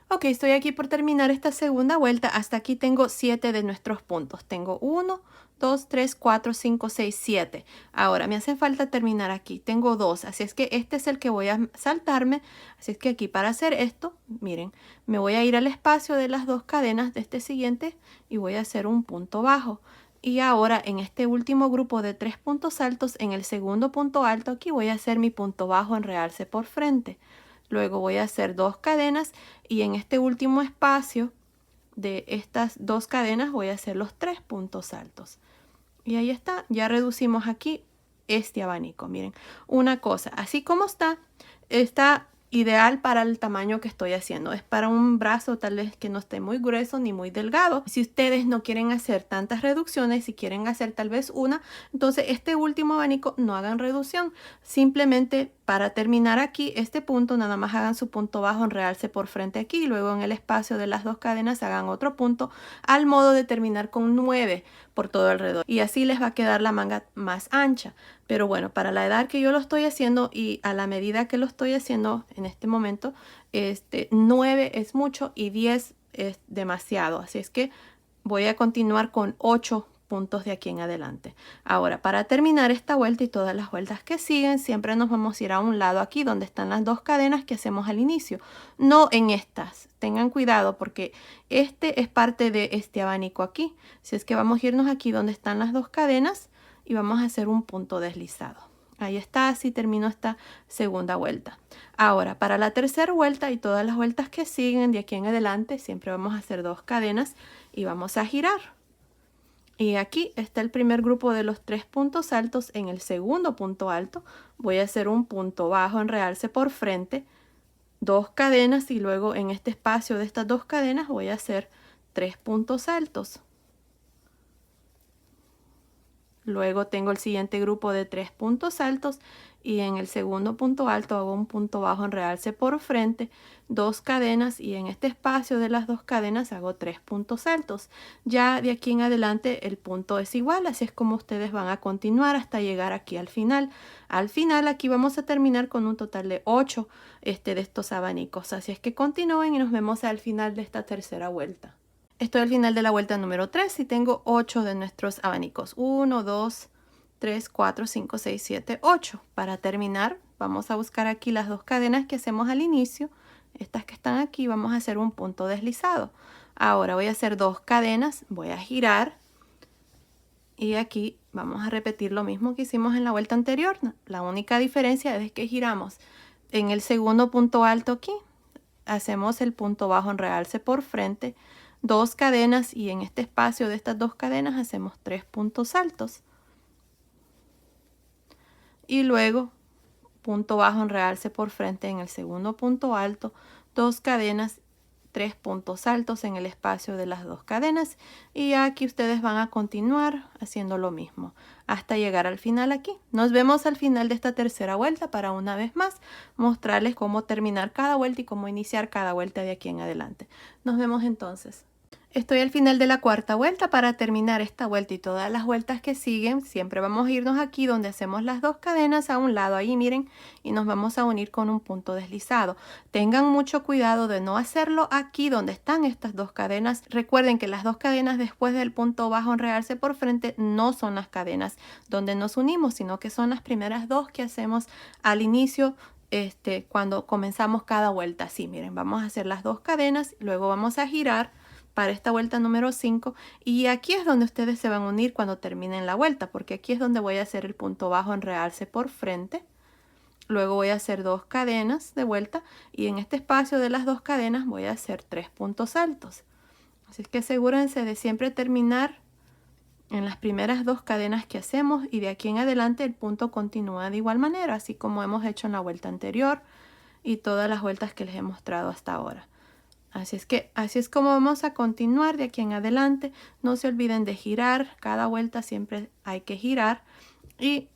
Ok, estoy aquí por terminar esta segunda vuelta. Hasta aquí tengo 7 de nuestros puntos. Tengo 1, 2, 3, 4, 5, 6, 7. Ahora me hace falta terminar aquí. Tengo 2, así es que este es el que voy a saltarme. Así es que aquí para hacer esto, miren, me voy a ir al espacio de las 2 cadenas de este siguiente y voy a hacer un punto bajo. Y ahora en este último grupo de 3 puntos altos, en el segundo punto alto aquí voy a hacer mi punto bajo en realce por frente. Luego voy a hacer 2 cadenas y en este último espacio de estas 2 cadenas voy a hacer los 3 puntos altos. Y ahí está, ya reducimos aquí este abanico. Miren, una cosa, así como está ideal para el tamaño que estoy haciendo. Es para un brazo tal vez que no esté muy grueso ni muy delgado. Si ustedes no quieren hacer tantas reducciones, si quieren hacer tal vez una, entonces este último abanico no hagan reducción. Simplemente para terminar aquí este punto, nada más hagan su punto bajo en realce por frente aquí y luego en el espacio de las 2 cadenas hagan otro punto al modo de terminar con 9 por todo alrededor. Y así les va a quedar la manga más ancha. Pero bueno, para la edad que yo lo estoy haciendo y a la medida que lo estoy haciendo en este momento, 9 es mucho y 10 es demasiado. Así es que voy a continuar con 8 puntos de aquí en adelante. Ahora, para terminar esta vuelta y todas las vueltas que siguen, siempre nos vamos a ir a un lado aquí donde están las 2 cadenas que hacemos al inicio. No en estas. Tengan cuidado porque este es parte de este abanico aquí. Así es que vamos a irnos aquí donde están las 2 cadenas y vamos a hacer un punto deslizado. Ahí está, así termino esta segunda vuelta. Ahora, para la tercera vuelta y todas las vueltas que siguen de aquí en adelante, siempre vamos a hacer 2 cadenas y vamos a girar. Y aquí está el primer grupo de los 3 puntos altos. En el segundo punto alto voy a hacer un punto bajo en realce por frente, 2 cadenas y luego en este espacio de estas 2 cadenas voy a hacer 3 puntos altos. Luego tengo el siguiente grupo de 3 puntos altos y en el segundo punto alto hago un punto bajo en realce por frente, 2 cadenas y en este espacio de las 2 cadenas hago 3 puntos altos. Ya de aquí en adelante el punto es igual, así es como ustedes van a continuar hasta llegar aquí al final. Al final aquí vamos a terminar con un total de 8 de estos abanicos, así es que continúen y nos vemos al final de esta tercera vuelta. Estoy al final de la vuelta número 3 y tengo 8 de nuestros abanicos. 1, 2, 3, 4, 5, 6, 7, 8. Para terminar, vamos a buscar aquí las 2 cadenas que hacemos al inicio. Estas que están aquí, vamos a hacer un punto deslizado. Ahora voy a hacer 2 cadenas, voy a girar. Y aquí vamos a repetir lo mismo que hicimos en la vuelta anterior. La única diferencia es que giramos en el segundo punto alto aquí. Hacemos el punto bajo en realce por frente, 2 cadenas y en este espacio de estas 2 cadenas hacemos 3 puntos altos. Y luego punto bajo en realce por frente en el segundo punto alto, 2 cadenas, 3 puntos altos en el espacio de las 2 cadenas y aquí ustedes van a continuar haciendo lo mismo hasta llegar al final aquí. Nos vemos al final de esta tercera vuelta para una vez más mostrarles cómo terminar cada vuelta y cómo iniciar cada vuelta de aquí en adelante. Nos vemos entonces. Estoy al final de la cuarta vuelta. Para terminar esta vuelta y todas las vueltas que siguen, siempre vamos a irnos aquí donde hacemos las 2 cadenas a un lado, ahí miren, y nos vamos a unir con un punto deslizado. Tengan mucho cuidado de no hacerlo aquí donde están estas 2 cadenas. Recuerden que las 2 cadenas después del punto bajo en realce por frente no son las cadenas donde nos unimos, sino que son las primeras 2 que hacemos al inicio cuando comenzamos cada vuelta. Así, miren, vamos a hacer las 2 cadenas, luego vamos a girar para esta vuelta número 5 y aquí es donde ustedes se van a unir cuando terminen la vuelta, porque aquí es donde voy a hacer el punto bajo en realce por frente. Luego voy a hacer 2 cadenas de vuelta y en este espacio de las 2 cadenas voy a hacer 3 puntos altos. Así es que asegúrense de siempre terminar en las primeras 2 cadenas que hacemos y de aquí en adelante el punto continúa de igual manera, así como hemos hecho en la vuelta anterior y todas las vueltas que les he mostrado hasta ahora. Así es como vamos a continuar de aquí en adelante. No se olviden de girar. Cada vuelta siempre hay que girar. Y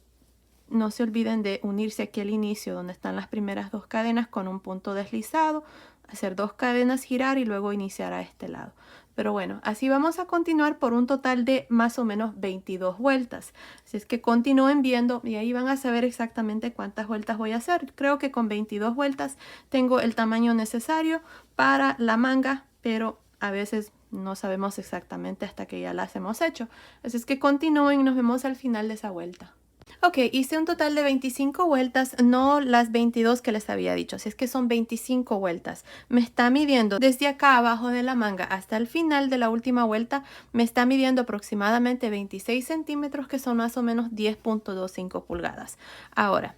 no se olviden de unirse aquí al inicio donde están las primeras 2 cadenas con un punto deslizado. Hacer 2 cadenas, girar y luego iniciar a este lado. Pero bueno, así vamos a continuar por un total de más o menos 22 vueltas. Así es que continúen viendo y ahí van a saber exactamente cuántas vueltas voy a hacer. Creo que con 22 vueltas tengo el tamaño necesario para la manga, pero a veces no sabemos exactamente hasta que ya las hemos hecho. Así es que continúen y nos vemos al final de esa vuelta. Ok, hice un total de 25 vueltas, no las 22 que les había dicho, así es que son 25 vueltas. Me está midiendo desde acá abajo de la manga hasta el final de la última vuelta, me está midiendo aproximadamente 26 centímetros, que son más o menos 10.25 pulgadas. Ahora,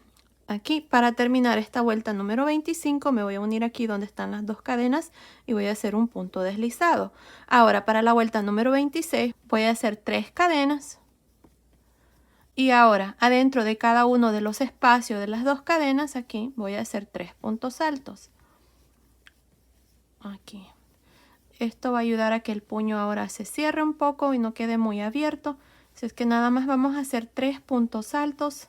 aquí para terminar esta vuelta número 25 me voy a unir aquí donde están las 2 cadenas y voy a hacer un punto deslizado. Ahora para la vuelta número 26 voy a hacer 3 cadenas. Y ahora, adentro de cada uno de los espacios de las 2 cadenas, aquí voy a hacer 3 puntos altos. Aquí. Esto va a ayudar a que el puño ahora se cierre un poco y no quede muy abierto. Así es que nada más vamos a hacer 3 puntos altos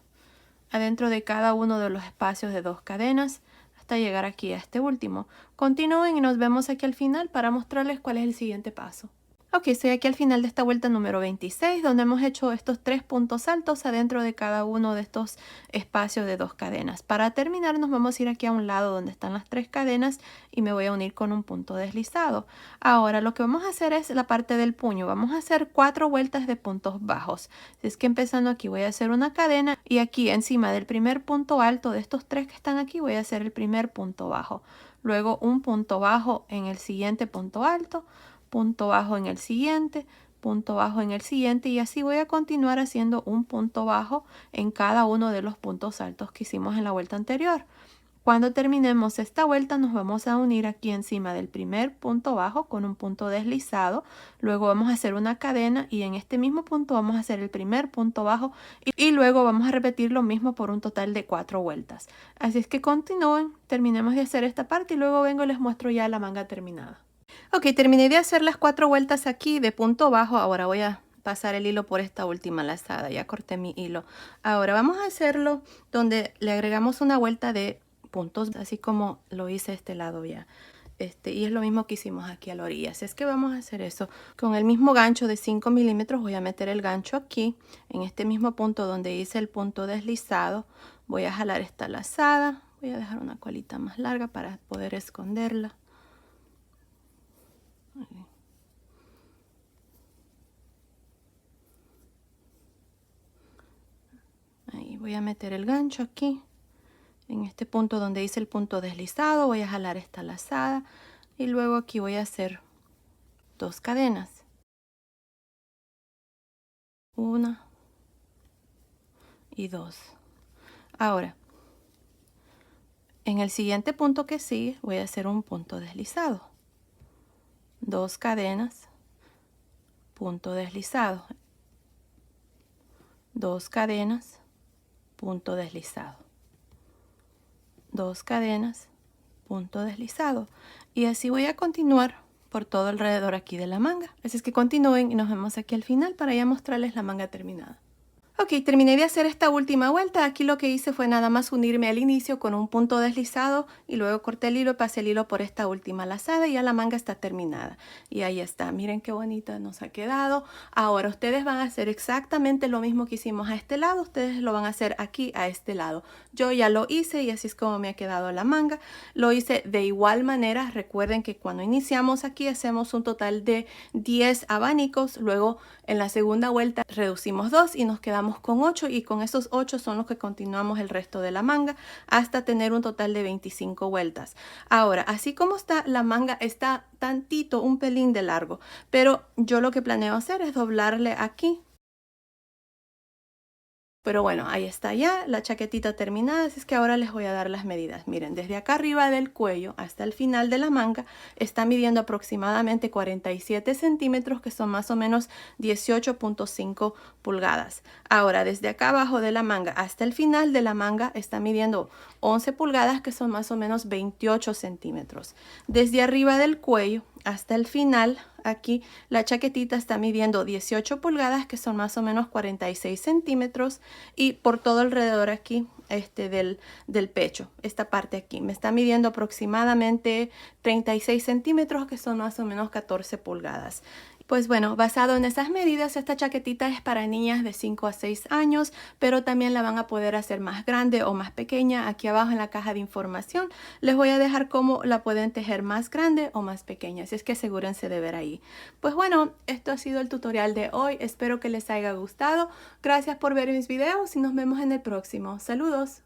adentro de cada uno de los espacios de 2 cadenas hasta llegar aquí a este último. Continúen y nos vemos aquí al final para mostrarles cuál es el siguiente paso. Ok, estoy aquí al final de esta vuelta número 26, donde hemos hecho estos 3 puntos altos adentro de cada uno de estos espacios de 2 cadenas. Para terminar nos vamos a ir aquí a un lado donde están las 3 cadenas y me voy a unir con un punto deslizado. Ahora lo que vamos a hacer es la parte del puño. Vamos a hacer 4 vueltas de puntos bajos. Así es que empezando aquí voy a hacer una cadena y aquí encima del primer punto alto de estos 3 que están aquí voy a hacer el primer punto bajo. Luego un punto bajo en el siguiente punto alto, punto bajo en el siguiente, punto bajo en el siguiente y así voy a continuar haciendo un punto bajo en cada uno de los puntos altos que hicimos en la vuelta anterior. Cuando terminemos esta vuelta nos vamos a unir aquí encima del primer punto bajo con un punto deslizado, luego vamos a hacer una cadena y en este mismo punto vamos a hacer el primer punto bajo y luego vamos a repetir lo mismo por un total de 4 vueltas. Así es que continúen, terminemos de hacer esta parte y luego vengo y les muestro ya la manga terminada. Ok, terminé de hacer las 4 vueltas aquí de punto bajo, ahora voy a pasar el hilo por esta última lazada, ya corté mi hilo. Ahora vamos a hacerlo donde le agregamos una vuelta de puntos, así como lo hice este lado ya. Y es lo mismo que hicimos aquí a la orilla. Así es que vamos a hacer eso. Con el mismo gancho de 5 milímetros voy a meter el gancho aquí, en este mismo punto donde hice el punto deslizado. Voy a jalar esta lazada. Voy a dejar una colita más larga para poder esconderla. Ahí voy a meter el gancho aquí. En este punto donde hice el punto deslizado voy a jalar esta lazada y luego aquí voy a hacer 2 cadenas. Una y 2. Ahora, en el siguiente punto que sigue voy a hacer un punto deslizado. 2 cadenas, punto deslizado. 2 cadenas, punto deslizado. 2 cadenas, punto deslizado. Y así voy a continuar por todo alrededor aquí de la manga. Así es que continúen y nos vemos aquí al final para ya mostrarles la manga terminada. Ok, terminé de hacer esta última vuelta. Aquí lo que hice fue nada más unirme al inicio con un punto deslizado y luego corté el hilo y pasé el hilo por esta última lazada y ya la manga está terminada. Y ahí está, miren qué bonita nos ha quedado. Ahora ustedes van a hacer exactamente lo mismo que hicimos a este lado, ustedes lo van a hacer aquí a este lado. Yo ya lo hice y así es como me ha quedado la manga. Lo hice de igual manera, recuerden que cuando iniciamos aquí hacemos un total de 10 abanicos, luego en la segunda vuelta reducimos 2 y nos quedamos con 8 y con esos 8 son los que continuamos el resto de la manga hasta tener un total de 25 vueltas. Ahora, así como está la manga, está tantito, un pelín de largo, pero yo lo que planeo hacer es doblarle aquí. Pero bueno, ahí está ya la chaquetita terminada, así es que ahora les voy a dar las medidas. Miren, desde acá arriba del cuello hasta el final de la manga está midiendo aproximadamente 47 centímetros, que son más o menos 18.5 pulgadas. Ahora, desde acá abajo de la manga hasta el final de la manga está midiendo 11 pulgadas, que son más o menos 28 centímetros. Desde arriba del cuello hasta el final, aquí la chaquetita está midiendo 18 pulgadas, que son más o menos 46 centímetros. Y por todo alrededor aquí del pecho, esta parte aquí, me está midiendo aproximadamente 36 centímetros, que son más o menos 14 pulgadas. Pues bueno, basado en esas medidas, esta chaquetita es para niñas de 5 a 6 años, pero también la van a poder hacer más grande o más pequeña. Aquí abajo en la caja de información les voy a dejar cómo la pueden tejer más grande o más pequeña, así es que asegúrense de ver ahí. Pues bueno, esto ha sido el tutorial de hoy, espero que les haya gustado. Gracias por ver mis videos y nos vemos en el próximo. Saludos.